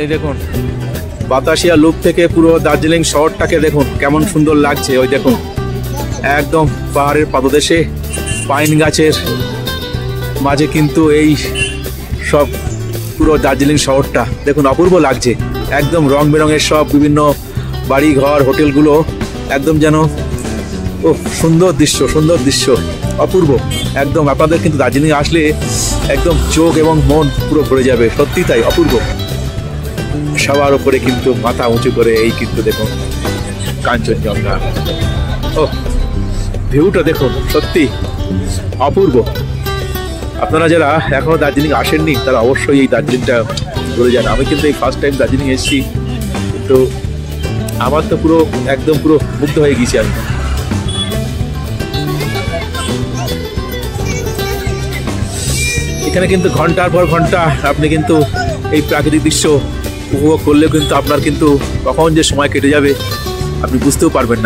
এই দেখুন বাতাসিয়া লুপ থেকে পুরো দার্জিলিং শহরটাকে দেখুন কেমন সুন্দর লাগছে। ওই দেখুন একদম পাহাড়ের পাদদেশে পাইন গাছের মাঝে কিন্তু এই সব পুরো দার্জিলিং শহরটা দেখুন অপূর্ব লাগছে। একদম রং বেরঙের সব বিভিন্ন বাড়ি ঘর হোটেলগুলো একদম যেন ও সুন্দর দৃশ্য, সুন্দর দৃশ্য, অপূর্ব একদম। আপনাদের কিন্তু দার্জিলিং আসলে একদম চোখ এবং মন পুরো ভরে যাবে, সত্যি তাই, অপূর্ব। সবার উপরে কিন্তু মাথা উঁচু করে এই কিন্তু দেখুন কাঞ্চনজঙ্ঘা। ও ভিউটা দেখুন সত্যি অপূর্ব। আপনারা যারা এখনো দার্জিলিং আসেননি তারা অবশ্যই এই দার্জিলিংটা ঘুরে যান। আমি কিন্তু এই ফার্স্ট টাইম দার্জিলিং এসেছি, কিন্তু আমার তো পুরো একদম পুরো মুগ্ধ হয়ে গেছি আমি। এখানে কিন্তু ঘন্টার পর ঘন্টা আপনি কিন্তু এই প্রাকৃতিক দৃশ্য উপভোগ করলেও কিন্তু আপনার কিন্তু কখন যে সময় কেটে যাবে আপনি বুঝতেও পারবেন না।